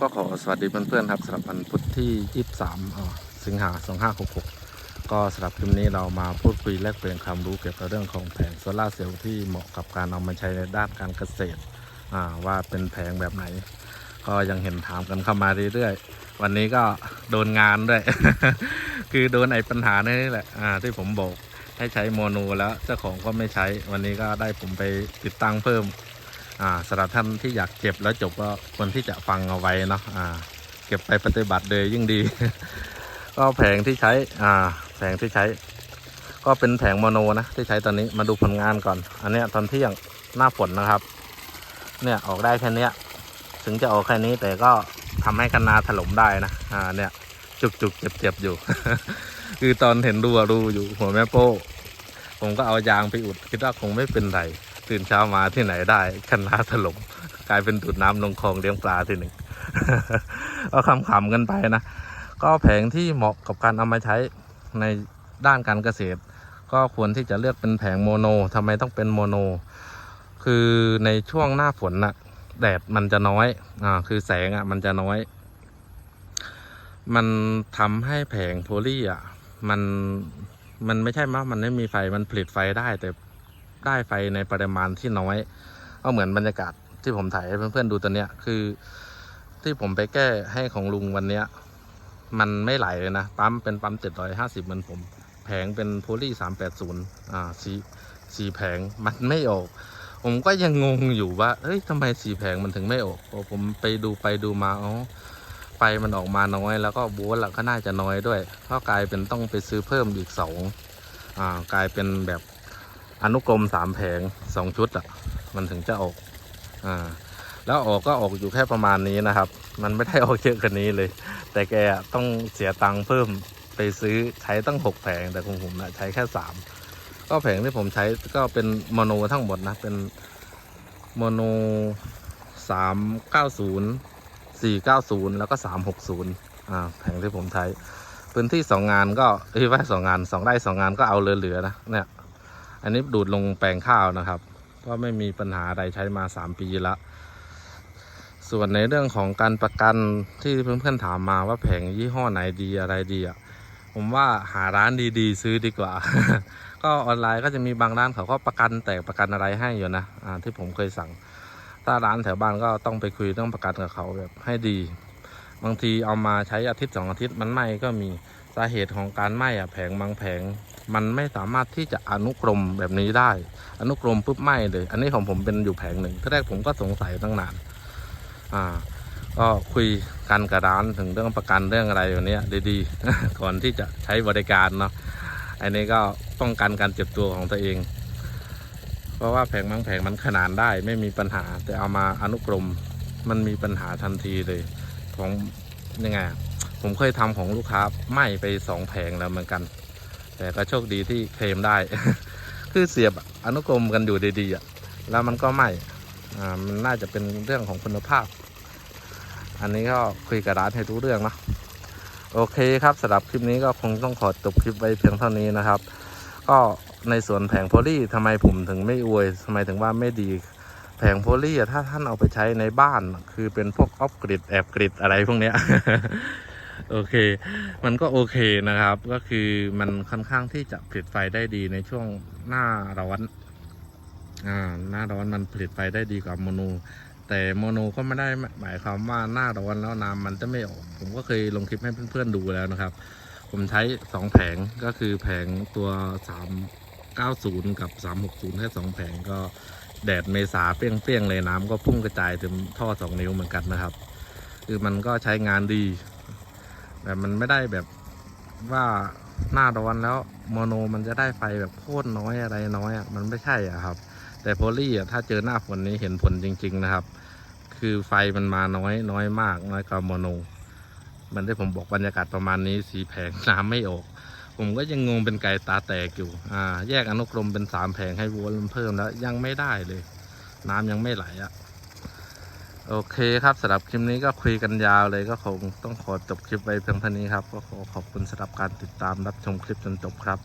ก็ขอสวัสดีเพื่อนๆครับสำหรับวันพุธที่23สิงหา2566ก็สำหรับคลิปนี้เรามาพูดคุยแลกเปลี่ยนความรู้เกี่ยวกับเรื่องของแผงโซลาร์เซลล์ที่เหมาะกับการเอามาใช้ในด้านการเกษตรว่าเป็นแผงแบบไหนก็ยังเห็นถามกันเข้ามาเรื่อยๆวันนี้ก็โดนงานด้วย คือโดนปัญหานี่แหละที่ผมบอกให้ใช้โมโนแล้วเจ้าของก็ไม่ใช้วันนี้ก็ได้ผมไปติดตั้งเพิ่มสำหรับท่านที่อยากเก็บแล้วจบก็ควรที่จะฟังเอาไว้เนาะเก็บไปปฏิบัติเลยยิ่งดี ก็แผงที่ใช้แผงที่ใช้ก็เป็นแผงโมโนนะที่ใช้ตอนนี้มาดูผลงานก่อนอันนี้ตอนเที่ยงหน้าฝนนะครับเนี่ยออกได้แค่นี้ถึงจะออกแค่นี้แต่ก็ทำให้คะนาถล่มได้นะเนี่ยจุกเจ็บอยู่ คือตอนเห็นดูอยู่หัวแม่โป้ผมก็เอายางไปอุดคิดว่าคงไม่เป็นไรตื่นเช้ามาที่ไหนได้คะนาถล่มกลายเป็นดูดน้ำลงคลองเลี้ยงปลาทีหนึ่ง ก็ขำๆกันไปนะก็แผงที่เหมาะกับการเอามาใช้ในด้านการเกษตรก็ควรที่จะเลือกเป็นแผงโมโนทำไมต้องเป็นโมโนคือในช่วงหน้าฝนน่ะแดดมันจะน้อยคือแสงมันจะน้อยมันทำให้แผงโพลีมันไม่ใช่ว่ามันไม่มีไฟมันผลิตไฟได้แต่ได้ไฟในปริมาณที่น้อยก็เหมือนบรรยากาศที่ผมถ่ายให้เพื่อนๆดูตัวเนี้ยคือที่ผมไปแก้ให้ของลุงวันเนี้ยมันไม่ไหลเลยนะปั๊มเป็นปั๊ม750เหมือนผมแผงเป็นโพลี380สี่แผงมันไม่ออกผมก็ยังงงอยู่ว่าเอ้ยทำไม4แผงมันถึงไม่ออกพอผมไปดูมาไฟมันออกมาน้อยแล้วก็โวลต์ก็น่าจะน้อยด้วยก็กลายเป็นต้องไปซื้อเพิ่มอีกกลายเป็นแบบอนุกรม3แผง2ชุดมันถึงจะออกแล้วออกก็ออกอยู่แค่ประมาณนี้นะครับมันไม่ได้ออกเยอะกว่านี้เลยแต่แกต้องเสียตังค์เพิ่มไปซื้อใช้ตั้ง6แผงแต่ของผมนะใช้แค่3ก็แผงที่ผมใช้ก็เป็นโมโนทั้งหมดนะเป็นโมโน390 490แล้วก็360แผงที่ผมใช้พื้นที่2งานก็ว่า2งาน2 ไร่ 2 งานก็เอาเหลือนะเนี่ยอันนี้ดูดลงแปลงข้าวนะครับก็ไม่มีปัญหาใดใช้มา3 ปีละส่วนในเรื่องของการประกันที่เพื่อนๆถามมาว่าแผงยี่ห้อไหนดีอะไรดีผมว่าหาร้านดีๆซื้อดีกว่า ก็ออนไลน์ก็จะมีบางร้านเขาก็ประกันแต่ประกันอะไรให้อยู่นะที่ผมเคยสั่งถ้าร้านแถวบ้านก็ต้องไปคุยเรื่องประกันกับเขาแบบให้ดีบางทีเอามาใช้อาทิตย์2 อาทิตย์มันไหม้ก็มีสาเหตุของการไหม้แผงบางแผงมันไม่สามารถที่จะอนุกรมแบบนี้ได้อนุกรมปุ๊บไหม้เลยอันนี้ของผมเป็นอยู่แผงหนึ่งที่แรกผมก็สงสัยตั้งนานก็คุยกันกับร้านถึงเรื่องประกันเรื่องอะไรอย่างนี้ดีๆ ก่อนที่จะใช้บริการเนาะอันนี้ก็ป้องกันการเจ็บตัวของตัวเองเพราะว่าแผงบางแผงมันขนานได้ไม่มีปัญหาแต่เอามาอนุกรมมันมีปัญหาทันทีเลยของยังไงผมเคยทำของลูกค้าไหม้ไป2 แผงแล้วเหมือนกันแต่ก็โชคดีที่เคลมได้ คือเสียบอนุกรมกันอยู่ดีๆแล้วมันก็ไหม้มันน่าจะเป็นเรื่องของคุณภาพอันนี้ก็คุยกับร้านให้รู้เรื่องนะโอเคครับสำหรับคลิปนี้ก็คงต้องขอจบคลิปไว้เพียงเท่านี้นะครับก็ในส่วนแผงโพลีทำไมผมถึงไม่อวยทำไมถึงว่าไม่ดีแผงโพลีถ้าท่านเอาไปใช้ในบ้านคือเป็นพวกออฟกริดแอบกริดอะไรพวกเนี้ย โอเคมันก็โอเคนะครับก็คือมันค่อนข้างที่จะผลิตไฟได้ดีในช่วงหน้าร้อนหน้าร้อนมันผลิตไฟได้ดีกว่าโมโนแต่โมโนก็ไม่ได้หมายความว่าหน้าร้อนแล้วน้ำมันจะไม่ออกผมก็เคยลงคลิปให้เพื่อนๆดูแล้วนะครับผมใช้2 แผงก็คือแผงตัว390กับ360แค่2 แผงก็แดดเมษาเปรี้ยงเลยน้ำก็พุ่งกระจายเต็มท่อ2 นิ้วเหมือนกันนะครับคือมันก็ใช้งานดีแต่มันไม่ได้แบบว่าหน้าร้อนแล้วโมโนมันจะได้ไฟแบบโคตรน้อยอะไรน้อยมันไม่ใช่ครับแต่โพลีถ้าเจอหน้าฝนนี้เห็นผลจริงๆนะครับคือไฟมันมาน้อยมากน้อยกว่าโมโนมันได้ผมบอกบรรยากาศประมาณนี้4 แผงน้ำไม่ออกผมก็ยังงงเป็นไก่ตาแตกอยู่แยกอนุกรมเป็น3 แผงให้โวลต์เพิ่มแล้วยังไม่ได้เลยน้ำยังไม่ไหลโอเคครับสำหรับคลิปนี้ก็คุยกันยาวเลยก็คงต้องขอจบคลิปไว้เพียงเท่านี้ครับก็ขอขอบคุณสำหรับการติดตามรับชมคลิปจนจบครับ